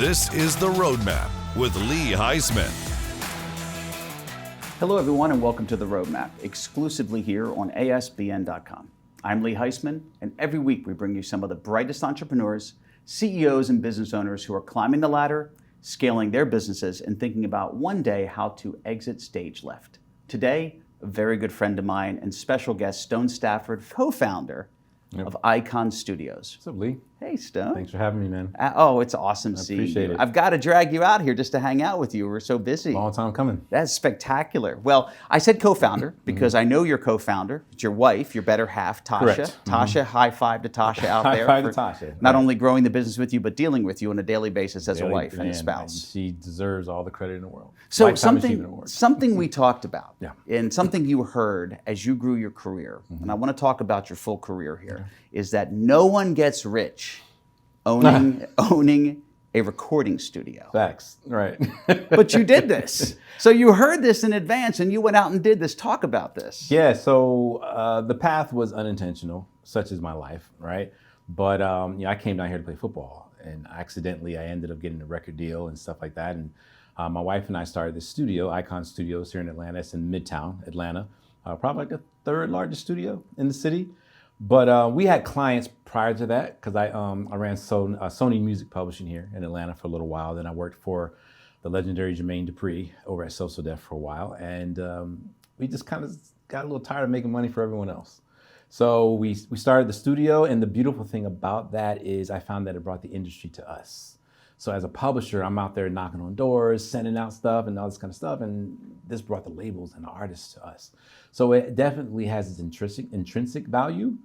This is The Roadmap with Lee Heisman. Hello, everyone, and welcome to The Roadmap, exclusively here on ASBN.com. I'm Lee Heisman, and every week we bring you some of the brightest entrepreneurs, CEOs, and business owners who are climbing the ladder, scaling their businesses, and thinking about one day how to exit stage left. Today, a very good friend of mine and special guest, Stone Stafford, co-founder of Icon Studios. What's up, Lee? Hey, Stone. Thanks for having me, man. Oh, it's awesome seeing you. Appreciate it. I've got to drag you out here just to hang out with you. We're so busy. Long time coming. That's spectacular. Well, I said co-founder because I know you're co-founder. It's your wife, your better half, Tasha. Correct. Tasha, high five to Tasha out there. High five to Tasha. Not only growing the business with you, but dealing with you on a daily basis as a wife and a spouse. She deserves all the credit in the world. So Lifetime Achievement Award. something we talked about, Yeah. and something you heard as you grew your career, and I want to talk about your full career here, is that no one gets rich owning a recording studio. Facts, right. But you did this. So you heard this in advance and you went out and did this. Talk about this. Yeah, so the path was unintentional, such is my life, right? But I came down here to play football, and accidentally I ended up getting a record deal and stuff like that. And my wife and I started this studio, Icon Studios, here in Atlanta. It's in Midtown Atlanta, probably like the third largest studio in the city. But we had clients prior to that because I ran Sony Music Publishing here in Atlanta for a little while. Then I worked for the legendary Jermaine Dupri over at Social Def for a while. And we just kind of got a little tired of making money for everyone else. So we started the studio. And the beautiful thing about that is I found that it brought the industry to us. So as a publisher, I'm out there knocking on doors, sending out stuff and all this kind of stuff. And this brought the labels and the artists to us. So it definitely has its intrinsic value.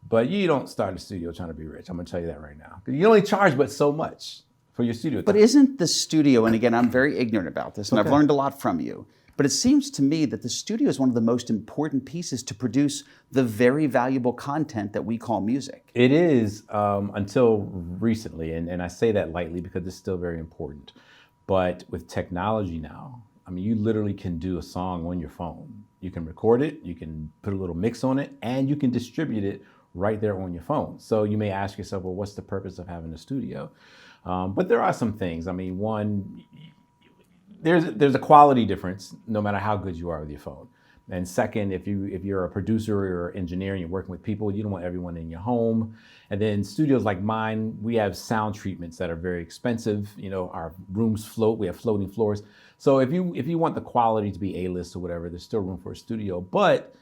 But you don't start a studio trying to be rich. I'm going to tell you that right now. You only charge but so much for your studio time. But isn't the studio, and again, I'm very ignorant about this, and I've learned a lot from you, but it seems to me that the studio is one of the most important pieces to produce the very valuable content that we call music. It is until recently, and I say that lightly because it's still very important. But with technology now, I mean, you literally can do a song on your phone. You can record it, you can put a little mix on it, and you can distribute it right there on your phone. So you may ask yourself, well, what's the purpose of having a studio? But there are some things. I mean, one, there's a quality difference no matter how good you are with your phone. And second, if you're a producer or engineer and you're working with people, you don't want everyone in your home. And then studios like mine, we have sound treatments that are very expensive. You know, our rooms float, we have floating floors. So if you want the quality to be A-list or whatever, there's still room for a studio. But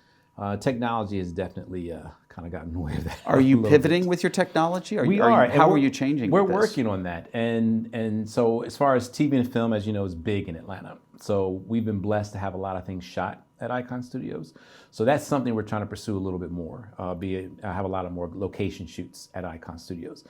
technology has definitely kind of gotten in the way of that. Are you pivoting with your technology? How are you changing? We're working on that. And so as far as TV and film, as you know, is big in Atlanta. So we've been blessed to have a lot of things shot at Icon Studios. So that's something we're trying to pursue a little bit more, have a lot of more location shoots at Icon Studios.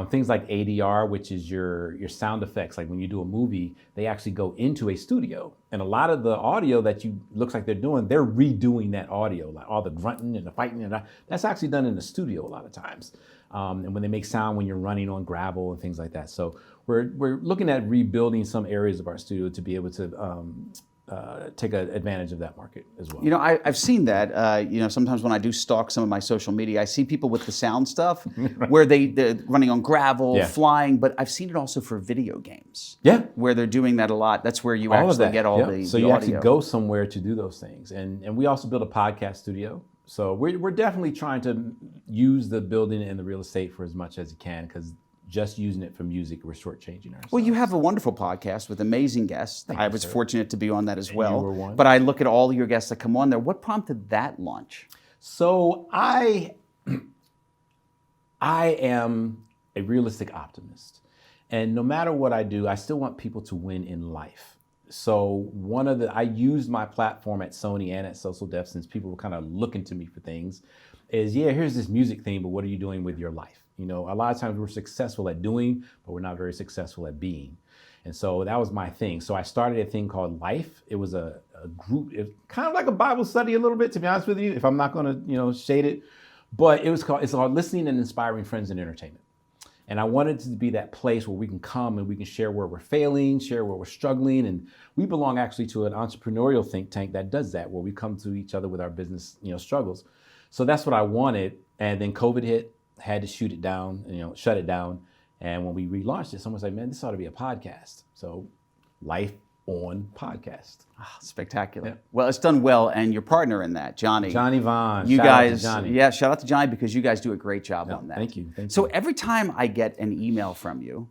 Things like ADR, which is your sound effects. Like when you do a movie, they actually go into a studio. And a lot of the audio that looks like they're redoing that audio, like all the grunting and the fighting. And that's actually done in the studio a lot of times. And when they make sound when you're running on gravel and things like that. So we're looking at rebuilding some areas of our studio to be able to take advantage of that market as well. You know, I've seen that. Sometimes when I do stalk some of my social media, I see people with the sound stuff where they're running on gravel, flying, but I've seen it also for video games. Yeah. Where they're doing that a lot. That's where you actually get all the So the you audio. actually go somewhere to do those things. And we also built a podcast studio. So we're definitely trying to use the building and the real estate for as much as you can, because just using it for music, we're shortchanging ourselves. Well, you have a wonderful podcast with amazing guests. I was fortunate to be on that as well. You were one. But I look at all your guests that come on there. What prompted that launch? So I am a realistic optimist. And no matter what I do, I still want people to win in life. So I used my platform at Sony and at Social Def, since people were kind of looking to me for things, is here's this music thing, but what are you doing with your life? You know, a lot of times we're successful at doing, but we're not very successful at being. And so that was my thing. So I started a thing called Life. It was a group, kind of like a Bible study a little bit, to be honest with you, if I'm not going to, shade it. But it's called Listening and Inspiring Friends in Entertainment. And I wanted to be that place where we can come and we can share where we're failing, share where we're struggling. And we belong actually to an entrepreneurial think tank that does that, where we come to each other with our business, struggles. So that's what I wanted. And then COVID hit, had to shut it down. And when we relaunched it, someone said, man, this ought to be a podcast. So Life on Podcast. Spectacular. Yeah. Well, it's done well, and your partner in that, Johnny. Johnny Vaughn. You Shout out to guys, Johnny. yeah, shout out to Johnny because you guys do a great job on that. Thank you. So every time I get an email from you,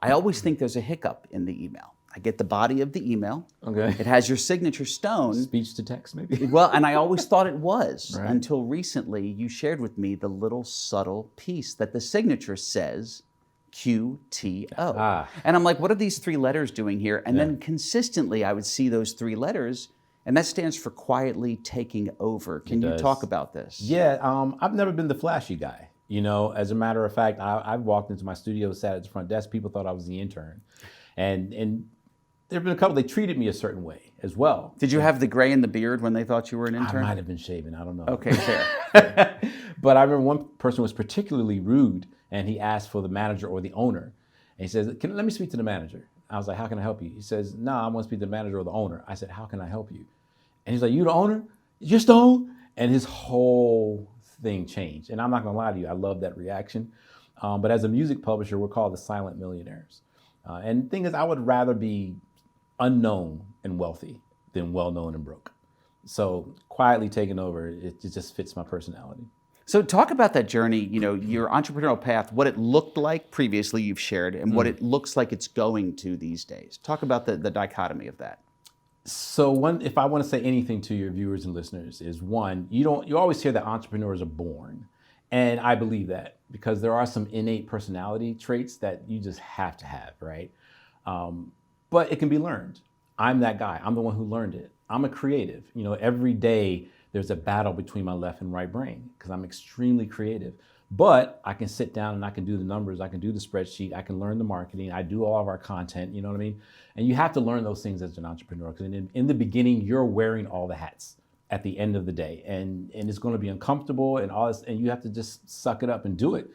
I always think there's a hiccup in the email. I get the body of the email. Okay. It has your signature stone. Speech to text, maybe? Well, and I always thought it was Right. until recently you shared with me the little subtle piece that the signature says QTO. And I'm like, what are these 3 letters doing here? And then consistently I would see those 3 letters, and that stands for quietly taking over. Can you talk about this? Yeah, I've never been the flashy guy. You know, as a matter of fact, I walked into my studio, sat at the front desk, people thought I was the intern. And there have been a couple, they treated me a certain way as well. Did you have the gray in the beard when they thought you were an intern? I might have been shaven, I don't know. Okay, fair. But I remember one person was particularly rude, and he asked for the manager or the owner. And he says, let me speak to the manager. I was like, how can I help you? He says, no, I want to speak to the manager or the owner. I said, how can I help you? And he's like, you the owner? You're Stone? And his whole thing changed. And I'm not gonna lie to you, I love that reaction. But as a music publisher, we're called the silent millionaires. And the thing is, I would rather be unknown and wealthy than well-known and broke. So quietly taking over, it just fits my personality. So talk about that journey, you know, your entrepreneurial path, what it looked like previously you've shared, and what it looks like it's going to these days. Talk about the dichotomy of that. So if I want to say anything to your viewers and listeners is one, you always hear that entrepreneurs are born. And I believe that because there are some innate personality traits that you just have to have, right? But it can be learned. I'm that guy. I'm the one who learned it. I'm a creative. You know, every day there's a battle between my left and right brain because I'm extremely creative. But I can sit down and I can do the numbers, I can do the spreadsheet, I can learn the marketing, I do all of our content, you know what I mean? And you have to learn those things as an entrepreneur because in the beginning, you're wearing all the hats at the end of the day. And it's going to be uncomfortable and all this, and you have to just suck it up and do it.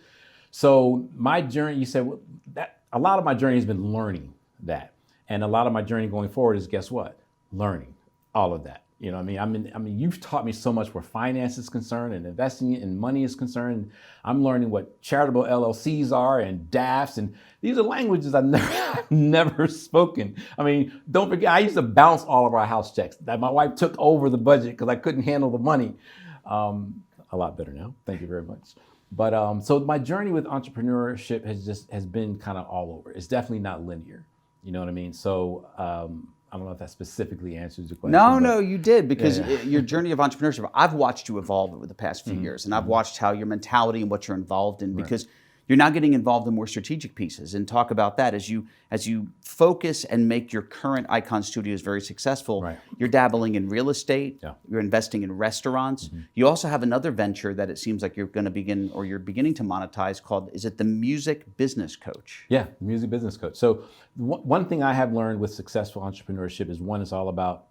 So my journey, you said, that a lot of my journey has been learning that. And a lot of my journey going forward is, guess what? Learning all of that. You know what I mean? I mean, you've taught me so much where finance is concerned and investing in money is concerned. I'm learning what charitable LLCs are and DAFs, and these are languages I've never spoken. I mean, don't forget, I used to bounce all of our house checks. That my wife took over the budget because I couldn't handle the money. A lot better now. Thank you very much. But so my journey with entrepreneurship has been kind of all over. It's definitely not linear. You know what I mean? So I don't know if that specifically answers the question. No, you did, because your journey of entrepreneurship, I've watched you evolve over the past few years, and I've watched how your mentality and what you're involved in, because you're now getting involved in more strategic pieces. And talk about that as you focus and make your current Icon Studios very successful. Right. You're dabbling in real estate. Yeah. You're investing in restaurants. You also have another venture that it seems like you're going to begin, or you're beginning to monetize, called, is it the Music Business Coach? Yeah, music business coach. So one thing I have learned with successful entrepreneurship is, one, it's all about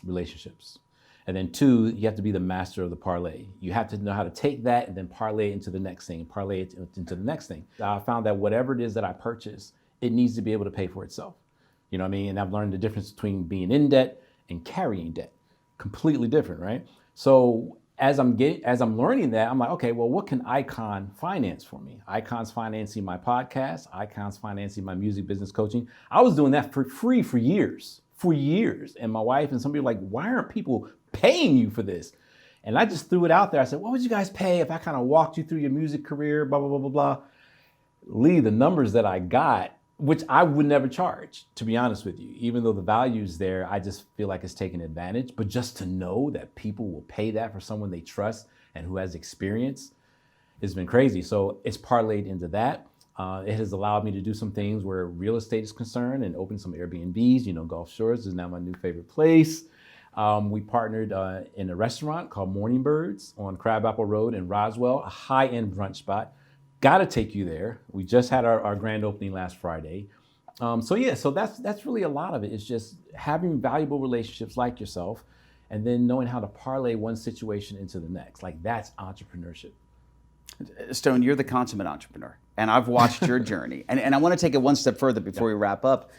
relationships. And then two, you have to be the master of the parlay. You have to know how to take that and then parlay it into the next thing, parlay it into the next thing. I found that whatever it is that I purchase, it needs to be able to pay for itself. You know what I mean? And I've learned the difference between being in debt and carrying debt. Completely different, right? So as I'm learning that, I'm like, okay, well, what can Icon finance for me? Icon's financing my podcast. Icon's financing my music business coaching. I was doing that for free for years. And my wife and some people were like, why aren't people paying you for this? And I just threw it out there. I said, what would you guys pay if I kind of walked you through your music career, blah, blah, blah, blah, blah. Lee, the numbers that I got, which I would never charge, to be honest with you, even though the value's there, I just feel like it's taking advantage. But just to know that people will pay that for someone they trust and who has experience has been crazy. So it's parlayed into that. It has allowed me to do some things where real estate is concerned and open some Airbnbs. You know, Gulf Shores is now my new favorite place. We partnered in a restaurant called Morning Birds on Crabapple Road in Roswell, a high-end brunch spot. Got to take you there. We just had our grand opening last Friday. So that's really a lot of it. It's just having valuable relationships like yourself, and then knowing how to parlay one situation into the next. Like, that's entrepreneurship. Stone, you're the consummate entrepreneur, and I've watched your journey. And I want to take it one step further before we wrap up.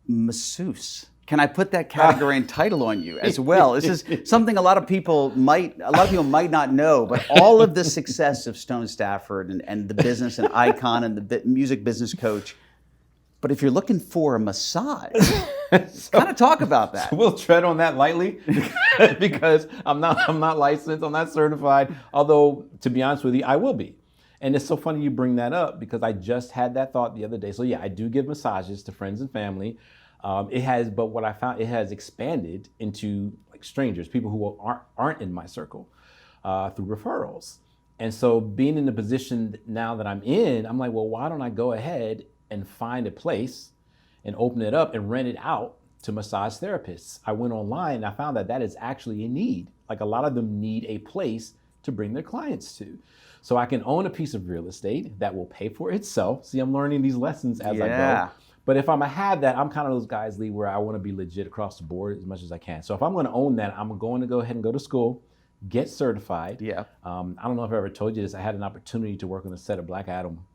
Masseuse. Can I put that category and title on you as well? This is something a lot of people might not know, but all of the success of Stone Stafford and the business and icon and the music business coach. But if you're looking for a massage, kind of talk about that. So we'll tread on that lightly because I'm not licensed, I'm not certified. Although, to be honest with you, I will be. And it's so funny you bring that up because I just had that thought the other day. So yeah, I do give massages to friends and family. But what I found, it has expanded into like strangers, people who aren't in my circle, through referrals. And so being in the position now that I'm in, I'm like, well, why don't I go ahead and find a place and open it up and rent it out to massage therapists? I went online and I found that is actually a need. Like a lot of them need a place to bring their clients to. So I can own a piece of real estate that will pay for itself. See, I'm learning these lessons as I go. But if I'm gonna have that, I'm kind of those guys, Lee, where I want to be legit across the board as much as I can. So if I'm going to own that, I'm going to go ahead and go to school, get certified. Yeah. I don't know if I ever told you this. I had an opportunity to work on the set of Black Adam,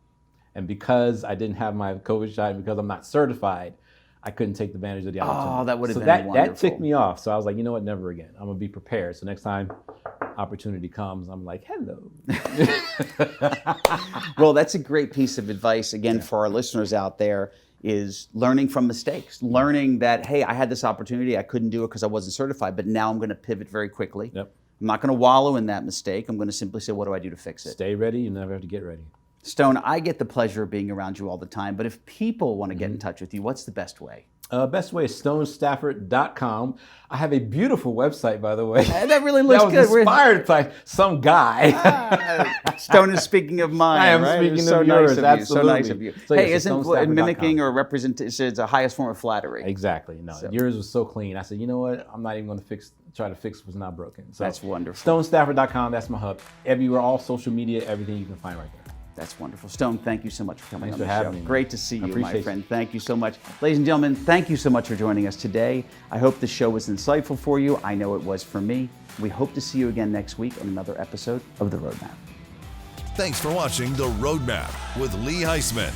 and because I didn't have my COVID shot and because I'm not certified, I couldn't take advantage of the opportunity. Oh, that would have been wonderful. That ticked me off. So I was like, you know what? Never again. I'm gonna be prepared. So next time opportunity comes, I'm like, hello. Well, that's a great piece of advice again for our listeners out there. Is learning from mistakes, learning that, hey, I had this opportunity, I couldn't do it because I wasn't certified, but now I'm going to pivot very quickly. Yep. I'm not going to wallow in that mistake. I'm going to simply say, what do I do to fix it? Stay ready. You never have to get ready. Stone, I get the pleasure of being around you all the time, but if people want to get in touch with you, what's the best way? Best way is stonestafford.com. I have a beautiful website, by the way. That really looks good. That was inspired by some guy. Stone is speaking of mine. I am speaking of yours. Absolutely. So nice of you. So hey, isn't mimicking or representation the highest form of flattery? Exactly. No, yours was so clean. I said, you know what? I'm not even going to try to fix what's not broken. So that's wonderful. Stonestafford.com. That's my hub. Everywhere, all social media, everything you can find right there. That's wonderful. Stone, thank you so much for coming on the show. Having me. Great to see you, my friend. Thank you so much. Ladies and gentlemen, thank you so much for joining us today. I hope the show was insightful for you. I know it was for me. We hope to see you again next week on another episode of The Roadmap. Thanks for watching The Roadmap with Lee Heisman.